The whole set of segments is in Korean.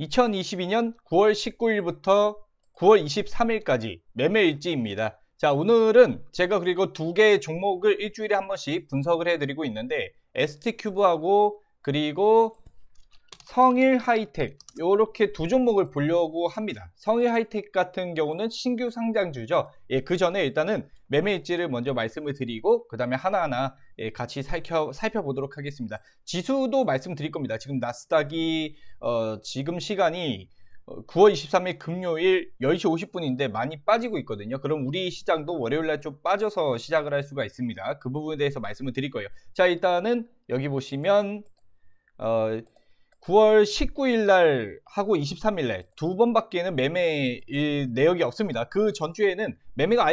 2022년 9월 19일부터 9월 23일까지 매매 일지입니다. 자, 오늘은 제가 그리고 두 개의 종목을 일주일에 한 번씩 분석을 해드리고 있는데 ST큐브하고 그리고 성일 하이텍 이렇게 두 종목을 보려고 합니다. 성일 하이텍 같은 경우는 신규 상장주죠. 그 전에 일단은 매매 일지를 먼저 말씀을 드리고 그 다음에 하나하나 같이 살펴보도록 하겠습니다. 지수도 말씀드릴 겁니다. 지금 나스닥이 지금 시간이 9월 23일 금요일 10시 50분인데 많이 빠지고 있거든요. 그럼 우리 시장도 월요일날 좀 빠져서 시작을 할 수가 있습니다. 그 부분에 대해서 말씀을 드릴 거예요. 자, 일단은 여기 보시면 9월 19일 날 하고 23일 날 두 번밖에는 매매 내역이 없습니다. 그 전주에는 매매가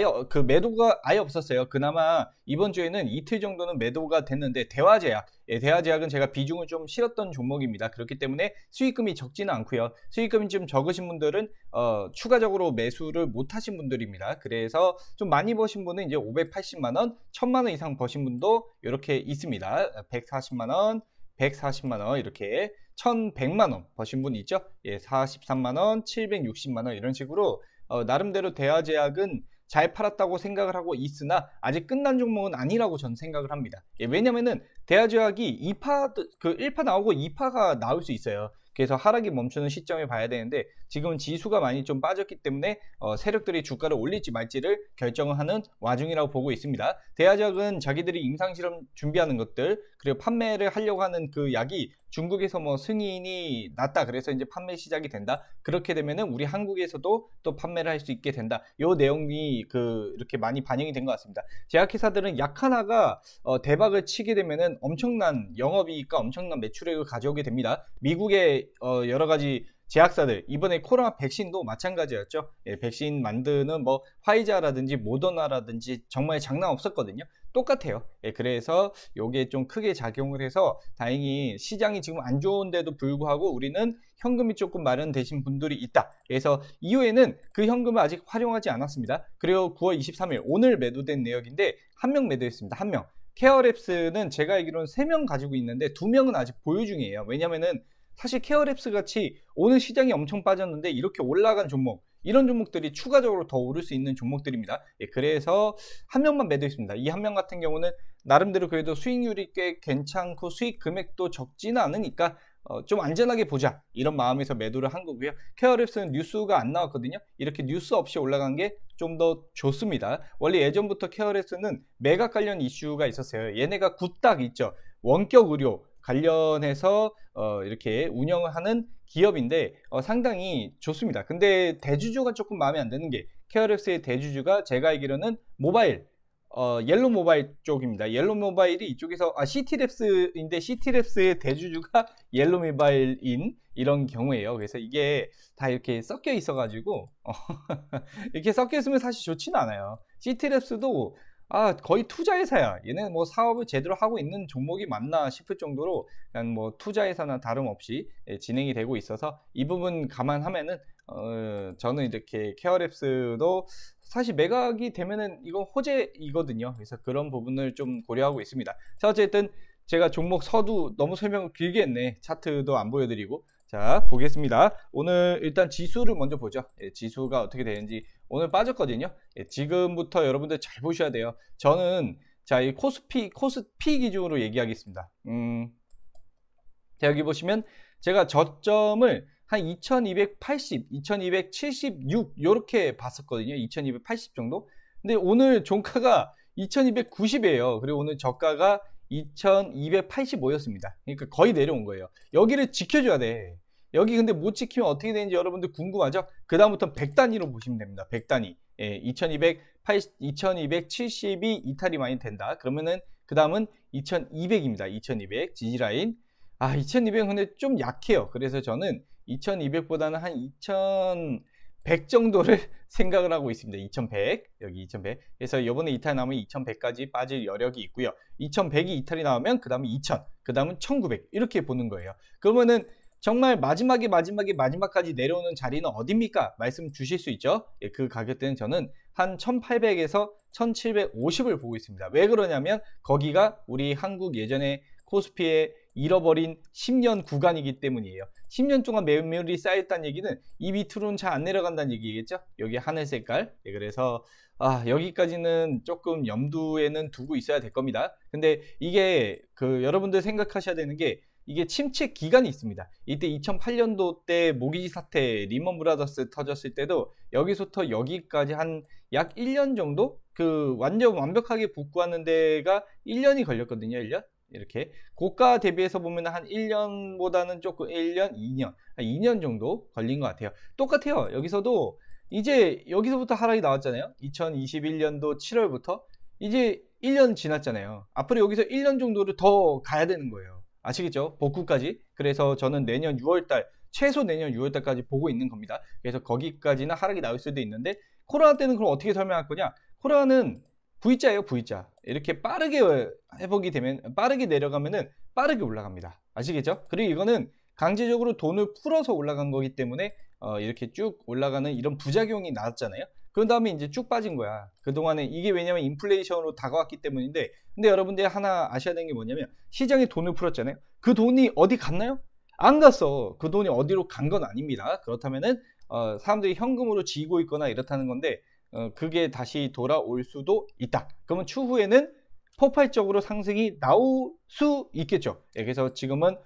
매도가 아예 없었어요. 그나마 이번 주에는 이틀 정도는 매도가 됐는데 대화제약, 대화제약은 제가 비중을 좀 실었던 종목입니다. 그렇기 때문에 수익금이 적지는 않고요. 수익금이 좀 적으신 분들은 추가적으로 매수를 못 하신 분들입니다. 그래서 좀 많이 버신 분은 이제 580만원, 1000만원 이상 버신 분도 이렇게 있습니다. 140만원, 140만원 이렇게 1100만원 버신 분 있죠. 43만원, 760만원 이런 식으로 나름대로 대화제약은 잘 팔았다고 생각을 하고 있으나 아직 끝난 종목은 아니라고 저는 생각을 합니다. 왜냐면은 대화제약이 1파 나오고 2파가 나올 수 있어요. 그래서 하락이 멈추는 시점에 봐야 되는데 지금은 지수가 많이 좀 빠졌기 때문에 세력들이 주가를 올릴지 말지를 결정을 하는 와중이라고 보고 있습니다. 대화제약은 자기들이 임상실험 준비하는 것들 그리고 판매를 하려고 하는 그 약이 중국에서 뭐 승인이 났다 그래서 이제 판매 시작이 된다. 그렇게 되면은 우리 한국에서도 또 판매를 할 수 있게 된다. 요 내용이 이렇게 많이 반영이 된 것 같습니다. 제약회사들은 약 하나가 대박을 치게 되면은 엄청난 영업이익과 엄청난 매출액을 가져오게 됩니다. 미국의 여러 가지 제약사들 이번에 코로나 백신도 마찬가지였죠. 백신 만드는 뭐 화이자라든지 모더나라든지 정말 장난 없었거든요. 똑같아요. 그래서 요게 좀 크게 작용을 해서 다행히 시장이 지금 안 좋은데도 불구하고 우리는 현금이 조금 마련되신 분들이 있다. 그래서 이후에는 그 현금을 아직 활용하지 않았습니다. 그리고 9월 23일 오늘 매도된 내역인데 한 명 매도했습니다. 한 명. 케어랩스는 제가 알기로는 3명 가지고 있는데 2명은 아직 보유 중이에요. 왜냐면은 사실 케어랩스 같이 오늘 시장이 엄청 빠졌는데 이렇게 올라간 종목 이런 종목들이 추가적으로 더 오를 수 있는 종목들입니다. 그래서 한 명만 매도했습니다. 이 한 명 같은 경우는 나름대로 그래도 수익률이 꽤 괜찮고 수익 금액도 적지는 않으니까 좀 안전하게 보자 이런 마음에서 매도를 한 거고요. 케어랩스는 뉴스가 안 나왔거든요. 이렇게 뉴스 없이 올라간 게 좀 더 좋습니다. 원래 예전부터 케어랩스는 매각 관련 이슈가 있었어요. 얘네가 굿딱 있죠. 원격 의료 관련해서 이렇게 운영을 하는 기업인데 상당히 좋습니다. 근데 대주주가 조금 마음에 안 드는 게 케어랩스의 대주주가 제가 알기로는 모바일 옐로 모바일 쪽입니다. 옐로 모바일이 이쪽에서 시티랩스인데 시티랩스의 대주주가 옐로 모바일인 이런 경우예요. 그래서 이게 다 이렇게 섞여 있어 가지고 이렇게 섞여 있으면 사실 좋지는 않아요. 시티랩스도 거의 투자회사야. 얘는 뭐 사업을 제대로 하고 있는 종목이 맞나 싶을 정도로 그냥 뭐 투자회사나 다름없이 진행이 되고 있어서 이 부분 감안하면은 저는 이렇게 케어랩스도 사실 매각이 되면은 이건 호재이거든요. 그래서 그런 부분을 좀 고려하고 있습니다. 자, 어쨌든 제가 종목 서두 너무 설명을 길게 했네. 차트도 안 보여드리고. 자, 보겠습니다. 오늘 일단 지수를 먼저 보죠. 지수가 어떻게 되는지. 오늘 빠졌거든요. 지금부터 여러분들 잘 보셔야 돼요. 저는 자, 이 코스피 기준으로 얘기하겠습니다. 자, 여기 보시면 제가 저점을 한 2280, 2276 이렇게 봤었거든요. 2280 정도. 근데 오늘 종가가 2290이에요. 그리고 오늘 저가가 2285였습니다. 그러니까 거의 내려온 거예요. 여기를 지켜줘야 돼. 여기 근데 못 지키면 어떻게 되는지 여러분들 궁금하죠? 그 다음부터 100단위로 보시면 됩니다. 100단위. 2270이 이탈이 많이 된다. 그러면은 그 다음은 2200입니다. 2200 지지라인. 2200은 근데 좀 약해요. 그래서 저는 2200보다는 한 2100 정도를 생각을 하고 있습니다. 2100 여기 2100. 그래서 이번에 이탈 나오면 2100까지 빠질 여력이 있고요. 2100이 이탈이 나오면 그 다음은 2000, 그 다음은 1900 이렇게 보는 거예요. 그러면은 정말 마지막까지 내려오는 자리는 어딥니까? 말씀 주실 수 있죠? 그 가격대는 저는 한 1800에서 1750을 보고 있습니다. 왜 그러냐면 거기가 우리 한국 예전에 코스피의 잃어버린 10년 구간이기 때문이에요. 10년 동안 매물이 쌓였다는 얘기는 이 밑으로는 잘 안 내려간다는 얘기겠죠. 여기 하늘 색깔. 그래서 여기까지는 조금 염두에는 두고 있어야 될 겁니다. 근데 이게 여러분들 생각하셔야 되는 게 이게 침체 기간이 있습니다. 이때 2008년도 때 모기지 사태 리먼 브라더스 터졌을 때도 여기서부터 여기까지 한 약 1년 정도 완전 완벽하게 복구하는 데가 1년이 걸렸거든요. 1년 이렇게 고가 대비해서 보면 한 1년보다는 조금 1년 2년 한 2년 정도 걸린 것 같아요. 똑같아요. 여기서도 이제 여기서부터 하락이 나왔잖아요. 2021년도 7월부터 이제 1년 지났잖아요. 앞으로 여기서 1년 정도를 더 가야 되는 거예요. 아시겠죠? 복구까지. 그래서 저는 내년 6월달 최소 내년 6월달까지 보고 있는 겁니다. 그래서 거기까지는 하락이 나올 수도 있는데 코로나 때는 그럼 어떻게 설명할 거냐? 코로나는 V자예요, V자. 이렇게 빠르게 회복이 되면 빠르게 내려가면은 빠르게 올라갑니다. 아시겠죠? 그리고 이거는 강제적으로 돈을 풀어서 올라간 거기 때문에 이렇게 쭉 올라가는 이런 부작용이 나왔잖아요. 그런 다음에 이제 쭉 빠진 거야. 그동안에 이게 왜냐면 인플레이션으로 다가왔기 때문인데, 근데 여러분들이 하나 아셔야 되는 게 뭐냐면 시장에 돈을 풀었잖아요. 그 돈이 어디 갔나요? 안 갔어. 그 돈이 어디로 간 건 아닙니다. 그렇다면은 사람들이 현금으로 지고 있거나 이렇다는 건데 그게 다시 돌아올 수도 있다. 그러면 추후에는 폭발적으로 상승이 나올 수 있겠죠. 그래서 지금은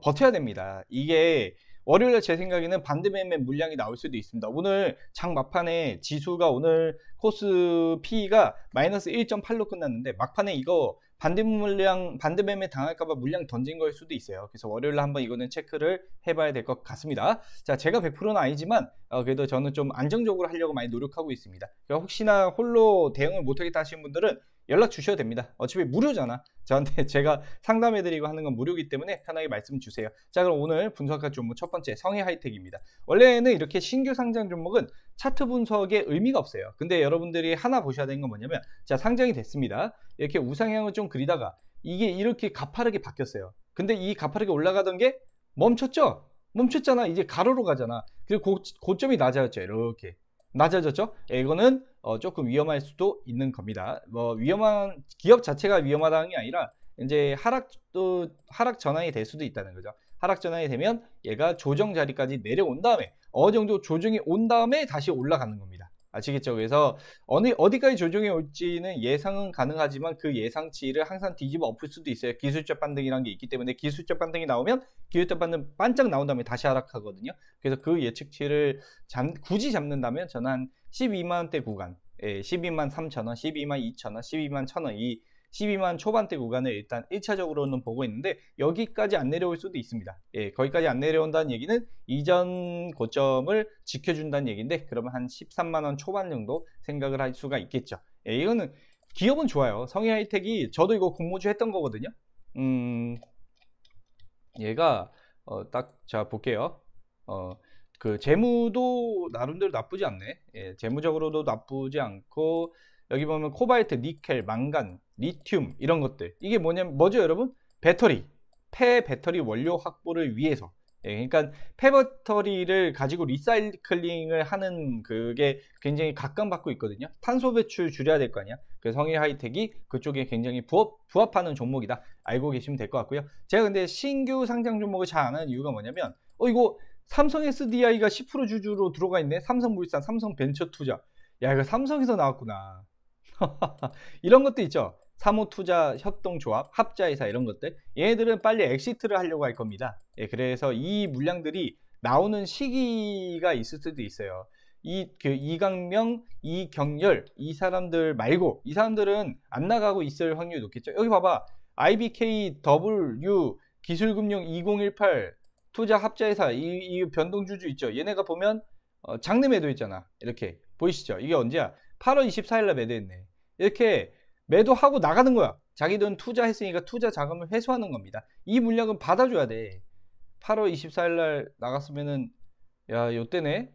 버텨야 됩니다. 이게 월요일에 제 생각에는 반대매매 물량이 나올 수도 있습니다. 오늘 장 막판에 지수가 오늘 코스 P가 마이너스 1.8로 끝났는데 막판에 이거 반대매매 당할까봐 물량 던진 걸 수도 있어요. 그래서 월요일에 한번 이거는 체크를 해봐야 될 것 같습니다. 자, 제가 100%는 아니지만 그래도 저는 좀 안정적으로 하려고 많이 노력하고 있습니다. 그러니까 혹시나 홀로 대응을 못하겠다 하시는 분들은 연락 주셔도 됩니다. 어차피 무료잖아. 저한테 제가 상담해드리고 하는 건 무료이기 때문에 편하게 말씀 주세요. 자, 그럼 오늘 분석할 종목 첫 번째 성희 하이텍입니다. 원래는 이렇게 신규 상장 종목은 차트 분석에 의미가 없어요. 근데 여러분들이 하나 보셔야 되는 건 뭐냐면, 자, 상장이 됐습니다. 이렇게 우상향을 좀 그리다가 이게 이렇게 가파르게 바뀌었어요. 근데 이 가파르게 올라가던 게 멈췄죠? 멈췄잖아. 이제 가로로 가잖아. 그리고 고점이 낮아졌죠. 이렇게 낮아졌죠? 이거는 조금 위험할 수도 있는 겁니다. 위험한 기업 자체가 위험하다는 게 아니라 이제 하락 전환이 될 수도 있다는 거죠. 하락 전환이 되면 얘가 조정 자리까지 내려온 다음에 어느 정도 조정이 온 다음에 다시 올라가는 겁니다. 아시겠죠? 그래서 어디까지 조정이 올지는 예상은 가능하지만 그 예상치를 항상 뒤집어 엎을 수도 있어요. 기술적 반등이라는 게 있기 때문에 기술적 반등이 나오면 기술적 반등 반짝 나온 다음에 다시 하락하거든요. 그래서 그 예측치를 굳이 잡는다면 저는 한 12만원대 구간, 12만 3천원, 12만 2천원, 12만 1천원 이 12만 초반대 구간을 일단 1차적으로는 보고 있는데 여기까지 안 내려올 수도 있습니다. 거기까지 안 내려온다는 얘기는 이전 고점을 지켜준다는 얘기인데 그러면 한 13만원 초반 정도 생각을 할 수가 있겠죠. 이거는 기업은 좋아요. 성희 하이텍이 저도 이거 공모주 했던 거거든요. 얘가 자 볼게요. 그 재무도 나름대로 나쁘지 않네. 재무적으로도 나쁘지 않고 여기 보면 코발트, 니켈, 망간, 리튬 이런 것들 이게 뭐죠 여러분? 폐 배터리 원료 확보를 위해서 그러니까 폐 배터리를 가지고 리사이클링을 하는 그게 굉장히 각광받고 있거든요. 탄소 배출 줄여야 될 거 아니야. 그래서 성희 하이텍이 그쪽에 굉장히 부합하는 종목이다 알고 계시면 될 것 같고요. 제가 근데 신규 상장 종목을 잘 안 하는 이유가 뭐냐면 이거 삼성 SDI가 10% 주주로 들어가 있네. 삼성물산, 삼성벤처투자. 야 이거 삼성에서 나왔구나. 이런 것도 있죠. 사모투자 협동조합, 합자회사 이런 것들. 얘네들은 빨리 엑시트를 하려고 할 겁니다. 그래서 이 물량들이 나오는 시기가 있을 수도 있어요. 이강명, 이경열 이 사람들 말고 이 사람들은 안 나가고 있을 확률이 높겠죠. 여기 봐봐. IBKW 기술금융 2018 투자 합자회사 이 변동주주 있죠. 얘네가 보면 장내 매도했잖아. 이렇게 보이시죠? 이게 언제야? 8월 24일날 매도했네. 이렇게 매도하고 나가는 거야. 자기들은 투자했으니까 투자 자금을 회수하는 겁니다. 이 물량은 받아줘야 돼. 8월 24일날 나갔으면은 야 요때네.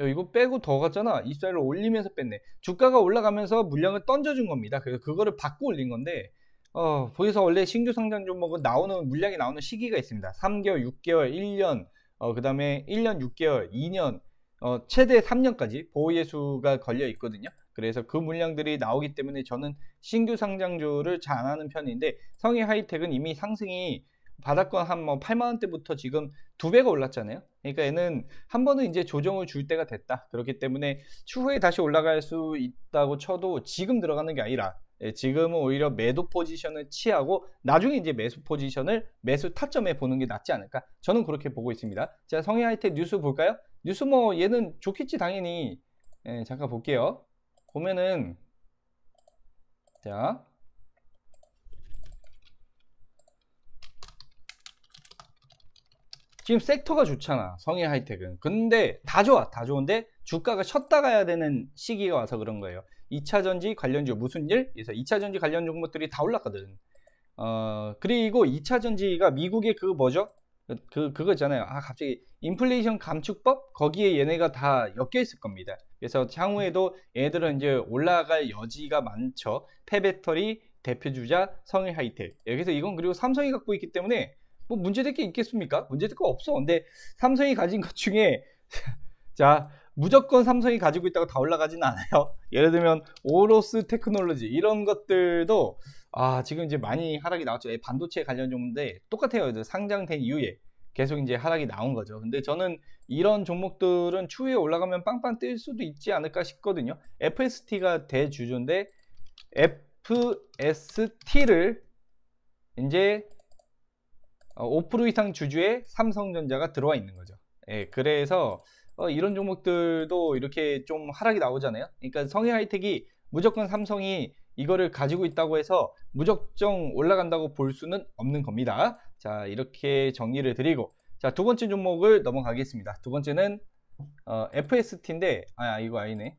야, 이거 빼고 더 갔잖아. 24일을 올리면서 뺐네. 주가가 올라가면서 물량을 던져준 겁니다. 그래서 그거를 받고 올린 건데 거기서 원래 신규 상장 종목은 물량이 나오는 시기가 있습니다. 3개월, 6개월, 1년, 그 다음에 1년, 6개월, 2년, 최대 3년까지 보호예수가 걸려 있거든요. 그래서 그 물량들이 나오기 때문에 저는 신규 상장주를 잘 안 하는 편인데 성희 하이텍은 이미 상승이 바닥권 한 뭐 8만 원대부터 지금 2배가 올랐잖아요. 그러니까 얘는 한 번은 이제 조정을 줄 때가 됐다. 그렇기 때문에 추후에 다시 올라갈 수 있다고 쳐도 지금 들어가는 게 아니라 지금은 오히려 매도 포지션을 취하고 나중에 이제 매수 포지션을 매수 타점에 보는 게 낫지 않을까, 저는 그렇게 보고 있습니다. 자, 성해하이텍 뉴스 볼까요? 뉴스 뭐 얘는 좋겠지 당연히. 잠깐 볼게요. 보면은 자, 지금 섹터가 좋잖아 성해하이텍은. 근데 다 좋아, 다 좋은데 주가가 쉬었다 가야 되는 시기가 와서 그런 거예요. 2차전지 관련주 무슨 일? 그래서 2차전지 관련 종목들이 다 올랐거든. 그리고 2차전지가 미국의 그 뭐죠? 그거 있잖아요. 갑자기 인플레이션 감축법? 거기에 얘네가 다 엮여 있을 겁니다. 그래서 향후에도 얘네들은 이제 올라갈 여지가 많죠. 폐배터리 대표주자 성해하이텍. 여기서 이건 그리고 삼성이 갖고 있기 때문에 뭐 문제될 게 있겠습니까? 문제될 거 없어. 근데 삼성이 가진 것 중에 자, 무조건 삼성이 가지고 있다고 다 올라가지는 않아요. 예를 들면 오로스 테크놀로지 이런 것들도 지금 이제 많이 하락이 나왔죠. 반도체 관련 종목인데 똑같아요. 상장된 이후에 계속 이제 하락이 나온 거죠. 근데 저는 이런 종목들은 추후에 올라가면 빵빵 뜰 수도 있지 않을까 싶거든요. FST가 대주주인데 FST를 이제 5% 이상 주주에 삼성전자가 들어와 있는 거죠. 그래서 이런 종목들도 이렇게 좀 하락이 나오잖아요. 그러니까 성해하이텍이 무조건 삼성이 이거를 가지고 있다고 해서 무조건 올라간다고 볼 수는 없는 겁니다. 자, 이렇게 정리를 드리고, 자, 두 번째 종목을 넘어가겠습니다. 두 번째는 FST인데 이거 아니네.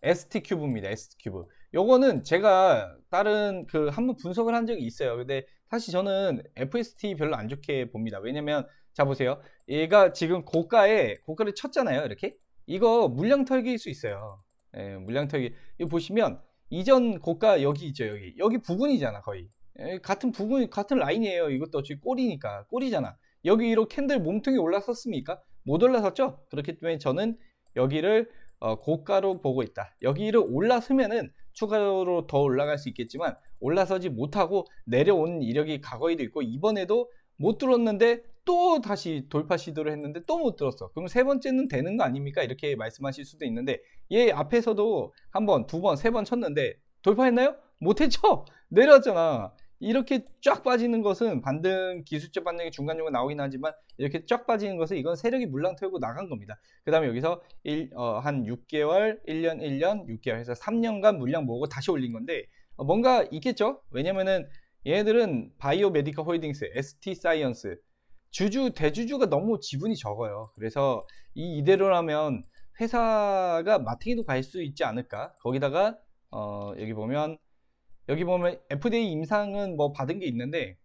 ST큐브입니다. ST큐브. 요거는 제가 다른 한번 분석을 한 적이 있어요. 근데 사실 저는 FST 별로 안 좋게 봅니다. 왜냐면 자 보세요. 얘가 지금 고가를 쳤잖아요. 이렇게. 이거 물량 털기일 수 있어요. 물량 털기. 이거 보시면 이전 고가 여기 있죠. 여기 부근이잖아 거의. 같은 부근, 같은 라인이에요. 이것도 어차피 꼬리잖아. 여기 이렇게 캔들 몸통이 올라섰습니까? 못 올라섰죠? 그렇기 때문에 저는 여기를 고가로 보고 있다. 여기를 올라서면은 추가로 더 올라갈 수 있겠지만 올라서지 못하고 내려오는 이력이 과거에도 있고 이번에도 못 뚫었는데 또 다시 돌파 시도를 했는데 또 못 뚫었어. 그럼 세 번째는 되는 거 아닙니까? 이렇게 말씀하실 수도 있는데 얘 앞에서도 한 번, 두 번, 세 번 쳤는데 돌파했나요? 못했죠? 내려왔잖아. 이렇게 쫙 빠지는 것은 반등, 기술적 반등이 중간중간 나오긴 하지만 이렇게 쫙 빠지는 것은 이건 세력이 물랑 털고 나간 겁니다. 그 다음에 여기서 한 6개월, 1년, 6개월 해서 3년간 물량 모으고 다시 올린 건데 뭔가 있겠죠? 왜냐면은 얘네들은 바이오 메디컬 홀딩스, ST 사이언스 대주주가 너무 지분이 적어요. 그래서 이대로라면 회사가 마탱이도 갈 수 있지 않을까? 거기다가 여기 보면 FDA 임상은 뭐 받은 게 있는데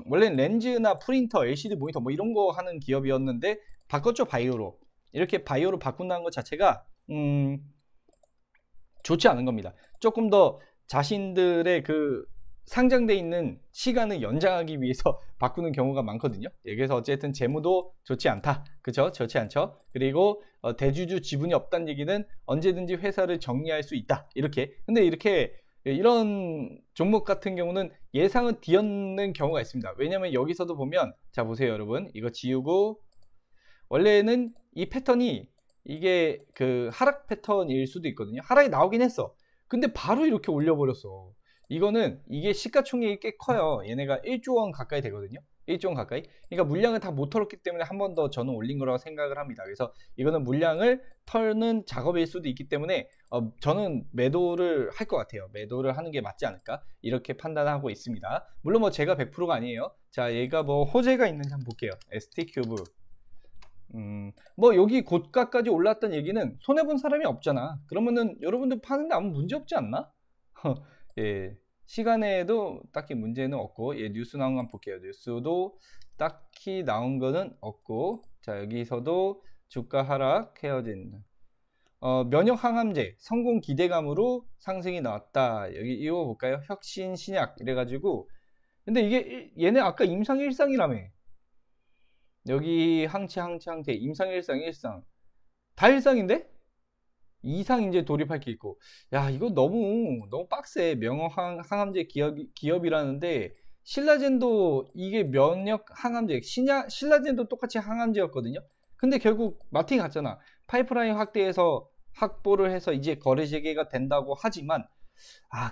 원래는 렌즈나 프린터, LCD 모니터 뭐 이런 거 하는 기업이었는데 바꿨죠. 바이오로. 이렇게 바이오로 바꾼다는 것 자체가 좋지 않은 겁니다. 조금 더 자신들의 상장돼 있는 시간을 연장하기 위해서 바꾸는 경우가 많거든요. 그래서 어쨌든 재무도 좋지 않다. 그죠? 좋지 않죠. 그리고 대주주 지분이 없다는 얘기는 언제든지 회사를 정리할 수 있다. 이렇게. 근데 이런 종목 같은 경우는 예상은 뒤엎는 경우가 있습니다. 왜냐면 여기서도 보면 자 보세요 여러분. 이거 지우고 원래는 이 패턴이 이게 하락 패턴일 수도 있거든요. 하락이 나오긴 했어. 근데 바로 이렇게 올려버렸어. 이게 시가총액이 꽤 커요. 얘네가 1조 원 가까이 되거든요. 1조 원 가까이. 그러니까 물량을 다 못 털었기 때문에 한 번 더 저는 올린 거라고 생각을 합니다. 그래서 이거는 물량을 털는 작업일 수도 있기 때문에 저는 매도를 할 것 같아요. 매도를 하는 게 맞지 않을까? 이렇게 판단하고 있습니다. 물론 뭐 제가 100%가 아니에요. 자, 얘가 뭐 호재가 있는지 한번 볼게요. ST큐브. 뭐 여기 고가까지 올랐다는 얘기는 손해본 사람이 없잖아. 그러면은 여러분들 파는데 아무 문제 없지 않나? 예, 시간에도 딱히 문제는 없고, 예, 뉴스 나온 거 한번 볼게요. 뉴스도 딱히 나온 거는 없고, 자, 여기서도 주가 하락 헤어진 면역 항암제 성공 기대감으로 상승이 나왔다. 여기 이거 볼까요? 혁신 신약 이래가지고, 근데 이게 얘네 아까 임상 1상이라며. 여기 항체 임상 1상 다 1상인데? 2상 이제 돌입할 게 있고, 야 이거 너무 빡세. 명어 항암제 기업이라는데 신라젠도 이게 면역 항암제, 신라젠도 똑같이 항암제였거든요. 근데 결국 마틴이 갔잖아. 파이프라인 확대해서 확보를 해서 이제 거래 재개가 된다고 하지만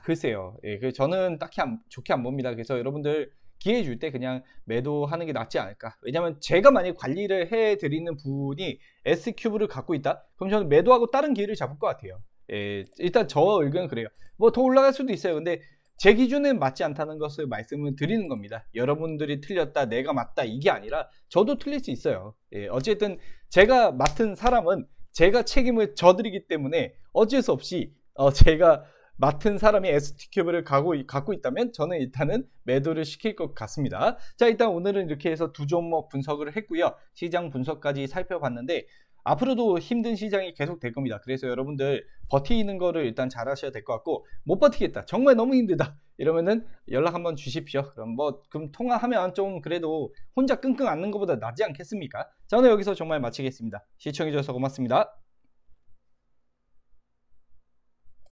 글쎄요. 예, 저는 딱히 좋게 안 봅니다. 그래서 여러분들 기회 줄 때 그냥 매도하는 게 낫지 않을까. 왜냐면 제가 만약 관리를 해 드리는 분이 S큐브를 갖고 있다? 그럼 저는 매도하고 다른 기회를 잡을 것 같아요. 예, 일단 저 의견은 그래요. 뭐 더 올라갈 수도 있어요. 근데 제 기준은 맞지 않다는 것을 말씀을 드리는 겁니다. 여러분들이 틀렸다, 내가 맞다, 이게 아니라 저도 틀릴 수 있어요. 예, 어쨌든 제가 맡은 사람은 제가 책임을 져드리기 때문에 어쩔 수 없이 제가 맡은 사람이 ST큐브를 갖고 있다면 저는 일단은 매도를 시킬 것 같습니다. 자, 일단 오늘은 이렇게 해서 두 종목 분석을 했고요. 시장 분석까지 살펴봤는데 앞으로도 힘든 시장이 계속 될 겁니다. 그래서 여러분들 버티는 거를 일단 잘 하셔야 될 것 같고, 못 버티겠다, 정말 너무 힘들다 이러면은 연락 한번 주십시오. 그럼 통화하면 좀 그래도 혼자 끙끙 앓는 것보다 낫지 않겠습니까? 자, 오늘 여기서 정말 마치겠습니다. 시청해주셔서 고맙습니다.